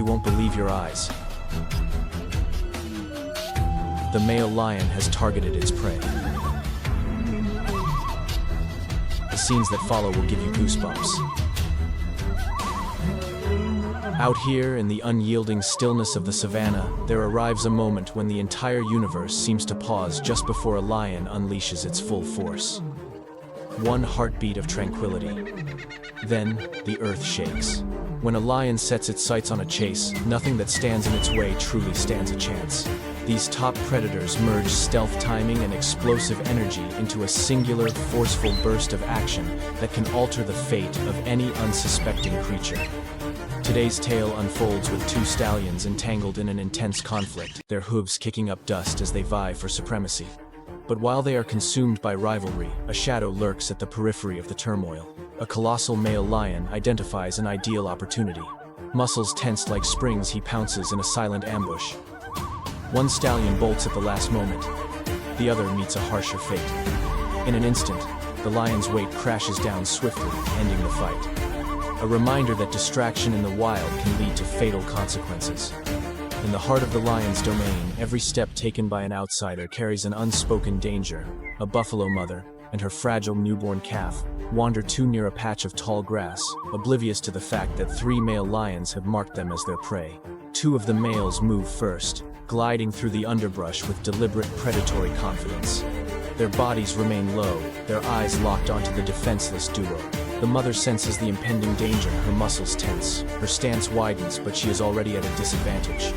You won't believe your eyes. The male lion has targeted its prey. The scenes that follow will give you goosebumps. Out here, in the unyielding stillness of the savanna, there arrives a moment when the entire universe seems to pause just before a lion unleashes its full force. One heartbeat of tranquility. Then, the earth shakes. When a lion sets its sights on a chase, nothing that stands in its way truly stands a chance. These top predators merge stealth timing and explosive energy into a singular, forceful burst of action that can alter the fate of any unsuspecting creature. Today's tale unfolds with two stallions entangled in an intense conflict, their hooves kicking up dust as they vie for supremacy. But while they are consumed by rivalry, a shadow lurks at the periphery of the turmoil. A colossal male lion identifies an ideal opportunity. Muscles tensed like springs, he pounces in a silent ambush. One stallion bolts at the last moment. The other meets a harsher fate. In an instant, the lion's weight crashes down swiftly, ending the fight. A reminder that distraction in the wild can lead to fatal consequences. In the heart of the lion's domain, every step taken by an outsider carries an unspoken danger. A buffalo mother and her fragile newborn calf wander too near a patch of tall grass, oblivious to the fact that three male lions have marked them as their prey. Two of the males move first, gliding through the underbrush with deliberate predatory confidence. Their bodies remain low, their eyes locked onto the defenseless duo. The mother senses the impending danger, her muscles tense. Her stance widens, but she is already at a disadvantage.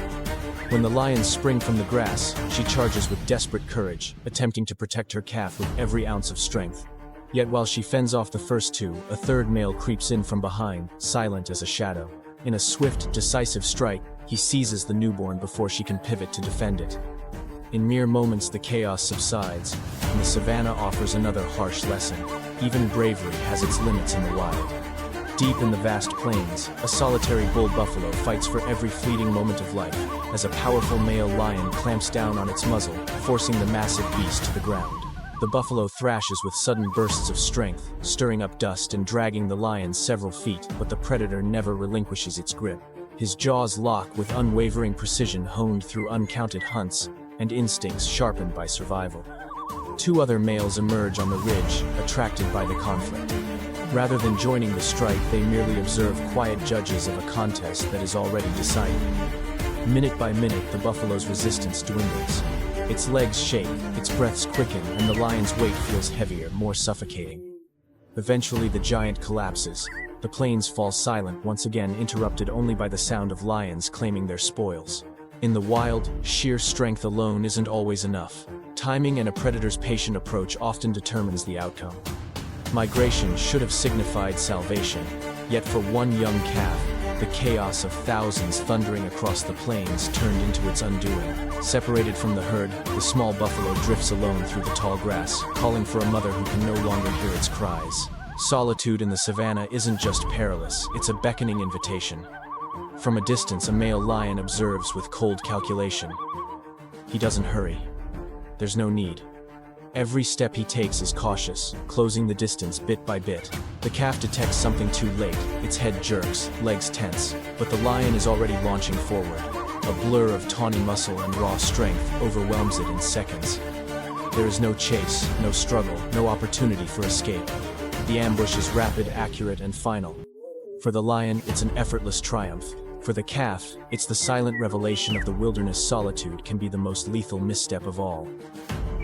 When the lions spring from the grass, she charges with desperate courage, attempting to protect her calf with every ounce of strength. Yet while she fends off the first two, a third male creeps in from behind, silent as a shadow. In a swift, decisive strike, he seizes the newborn before she can pivot to defend it. In mere moments, the chaos subsides, and the savanna offers another harsh lesson. Even bravery has its limits in the wild. Deep in the vast plains, a solitary bull buffalo fights for every fleeting moment of life, as a powerful male lion clamps down on its muzzle, forcing the massive beast to the ground. The buffalo thrashes with sudden bursts of strength, stirring up dust and dragging the lion several feet, but the predator never relinquishes its grip. His jaws lock with unwavering precision, honed through uncounted hunts, and instincts sharpened by survival. Two other males emerge on the ridge, attracted by the conflict. Rather than joining the strife, they merely observe, quiet judges of a contest that is already decided. Minute by minute, the buffalo's resistance dwindles. Its legs shake, its breaths quicken, and the lion's weight feels heavier, more suffocating. Eventually, the giant collapses. The plains fall silent, once again interrupted only by the sound of lions claiming their spoils. In the wild, sheer strength alone isn't always enough. Timing and a predator's patient approach often determines the outcome. Migration should have signified salvation, yet for one young calf, the chaos of thousands thundering across the plains turned into its undoing. Separated from the herd, the small buffalo drifts alone through the tall grass, calling for a mother who can no longer hear its cries. Solitude in the savanna isn't just perilous, it's a beckoning invitation. From a distance, a male lion observes with cold calculation. He doesn't hurry. There's no need. Every step he takes is cautious, closing the distance bit by bit. The calf detects something too late, its head jerks, legs tense, but the lion is already launching forward. A blur of tawny muscle and raw strength overwhelms it in seconds. There is no chase, no struggle, no opportunity for escape. The ambush is rapid, accurate, and final. For the lion, it's an effortless triumph. For the calf, it's the silent revelation of the wilderness solitude can be the most lethal misstep of all.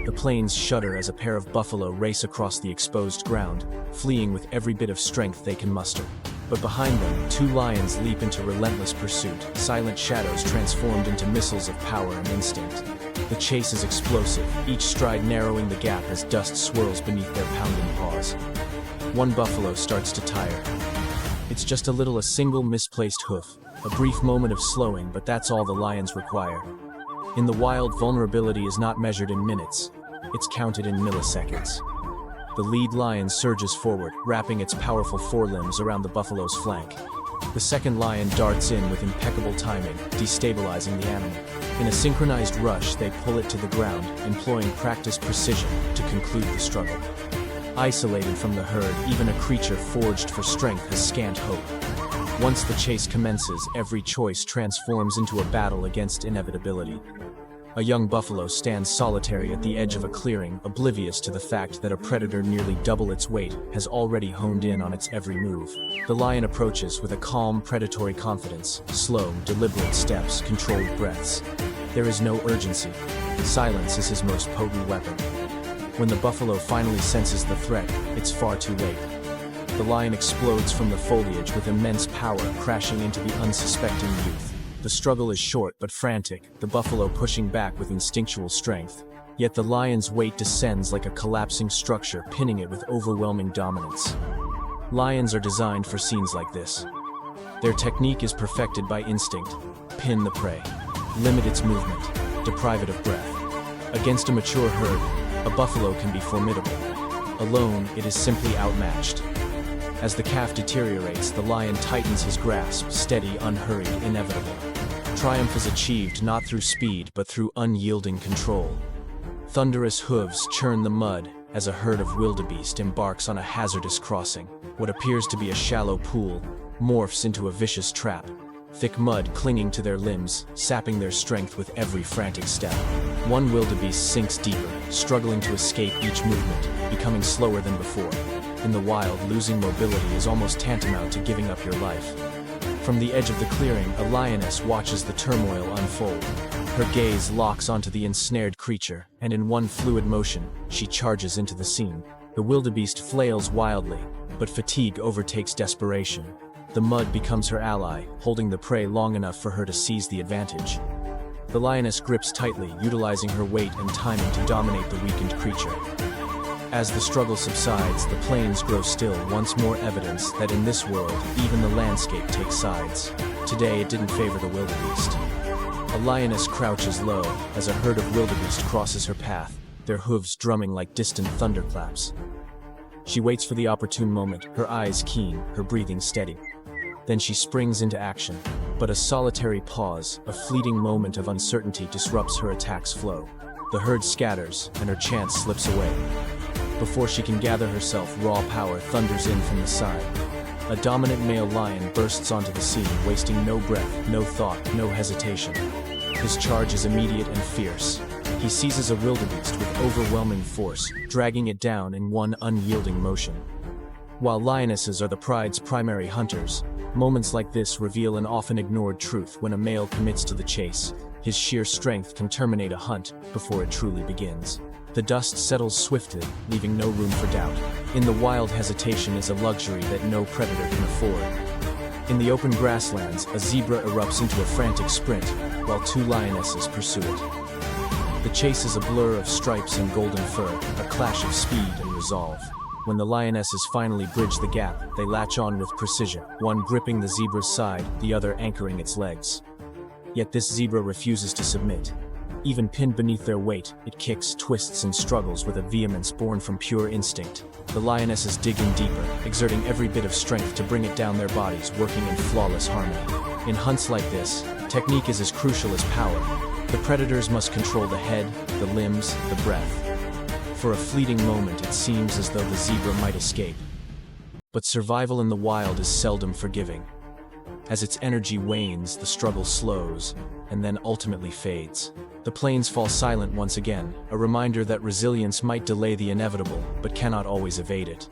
The plains shudder as a pair of buffalo race across the exposed ground, fleeing with every bit of strength they can muster. But behind them, two lions leap into relentless pursuit, silent shadows transformed into missiles of power and instinct. The chase is explosive, each stride narrowing the gap as dust swirls beneath their pounding paws. One buffalo starts to tire. It's just a single misplaced hoof, a brief moment of slowing, but that's all the lions require. In the wild, vulnerability is not measured in minutes, it's counted in milliseconds. The lead lion surges forward, wrapping its powerful forelimbs around the buffalo's flank. The second lion darts in with impeccable timing, destabilizing the animal. In a synchronized rush, they pull it to the ground, employing practiced precision to conclude the struggle. Isolated from the herd, even a creature forged for strength has scant hope. Once the chase commences, every choice transforms into a battle against inevitability. A young buffalo stands solitary at the edge of a clearing, oblivious to the fact that a predator nearly double its weight has already honed in on its every move. The lion approaches with a calm, predatory confidence, slow, deliberate steps, controlled breaths. There is no urgency. Silence is his most potent weapon. When the buffalo finally senses the threat, it's far too late. The lion explodes from the foliage with immense power, crashing into the unsuspecting youth. The struggle is short but frantic, the buffalo pushing back with instinctual strength. Yet the lion's weight descends like a collapsing structure, pinning it with overwhelming dominance. Lions are designed for scenes like this. Their technique is perfected by instinct. Pin the prey. Limit its movement. Deprive it of breath. Against a mature herd, a buffalo can be formidable. Alone, it is simply outmatched. As the calf deteriorates, the lion tightens his grasp, steady, unhurried, inevitable. Triumph is achieved not through speed, but through unyielding control. Thunderous hooves churn the mud as a herd of wildebeest embarks on a hazardous crossing. What appears to be a shallow pool morphs into a vicious trap. Thick mud clinging to their limbs, sapping their strength with every frantic step. One wildebeest sinks deeper, struggling to escape each movement, becoming slower than before. In the wild, losing mobility is almost tantamount to giving up your life. From the edge of the clearing, a lioness watches the turmoil unfold. Her gaze locks onto the ensnared creature, and in one fluid motion, she charges into the scene. The wildebeest flails wildly, but fatigue overtakes desperation. The mud becomes her ally, holding the prey long enough for her to seize the advantage. The lioness grips tightly, utilizing her weight and timing to dominate the weakened creature. As the struggle subsides, the plains grow still, once more evidence that in this world, even the landscape takes sides. Today, it didn't favor the wildebeest. A lioness crouches low as a herd of wildebeest crosses her path, their hooves drumming like distant thunderclaps. She waits for the opportune moment, her eyes keen, her breathing steady. Then she springs into action. But a solitary pause, a fleeting moment of uncertainty disrupts her attack's flow. The herd scatters, and her chance slips away. Before she can gather herself, raw power thunders in from the side. A dominant male lion bursts onto the scene, wasting no breath, no thought, no hesitation. His charge is immediate and fierce. He seizes a wildebeest with overwhelming force, dragging it down in one unyielding motion. While lionesses are the pride's primary hunters, moments like this reveal an often ignored truth. When a male commits to the chase, his sheer strength can terminate a hunt before it truly begins. The dust settles swiftly, leaving no room for doubt. In the wild, hesitation is a luxury that no predator can afford. In the open grasslands, a zebra erupts into a frantic sprint, while two lionesses pursue it. The chase is a blur of stripes and golden fur, a clash of speed and resolve. When the lionesses finally bridge the gap, they latch on with precision, one gripping the zebra's side, the other anchoring its legs. Yet this zebra refuses to submit. Even pinned beneath their weight, it kicks, twists, and struggles with a vehemence born from pure instinct. The lionesses dig in deeper, exerting every bit of strength to bring it down their bodies, working in flawless harmony. In hunts like this, technique is as crucial as power. The predators must control the head, the limbs, the breath. For a fleeting moment, it seems as though the zebra might escape. But survival in the wild is seldom forgiving. As its energy wanes, the struggle slows, and then ultimately fades. The plains fall silent once again, a reminder that resilience might delay the inevitable, but cannot always evade it.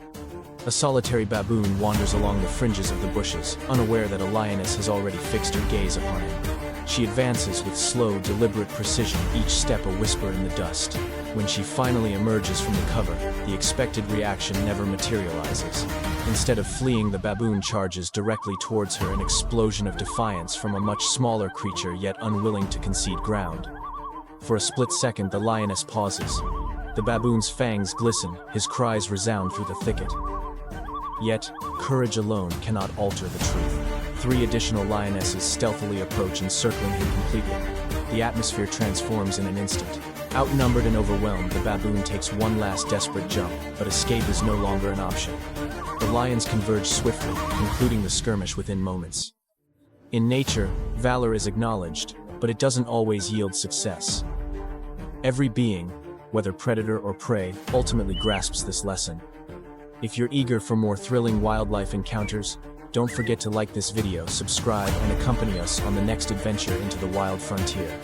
A solitary baboon wanders along the fringes of the bushes, unaware that a lioness has already fixed her gaze upon him. She advances with slow, deliberate precision, each step a whisper in the dust. When she finally emerges from the cover, the expected reaction never materializes. Instead of fleeing, the baboon charges directly towards her, an explosion of defiance from a much smaller creature yet unwilling to concede ground. For a split second, the lioness pauses. The baboon's fangs glisten, his cries resound through the thicket. Yet, courage alone cannot alter the truth. 3 additional lionesses stealthily approach, encircling him completely. The atmosphere transforms in an instant. Outnumbered and overwhelmed, the baboon takes one last desperate jump, but escape is no longer an option. The lions converge swiftly, concluding the skirmish within moments. In nature, valor is acknowledged, but it doesn't always yield success. Every being, whether predator or prey, ultimately grasps this lesson. If you're eager for more thrilling wildlife encounters, Don't forget to like this video, subscribe, and accompany us on the next adventure into the wild frontier.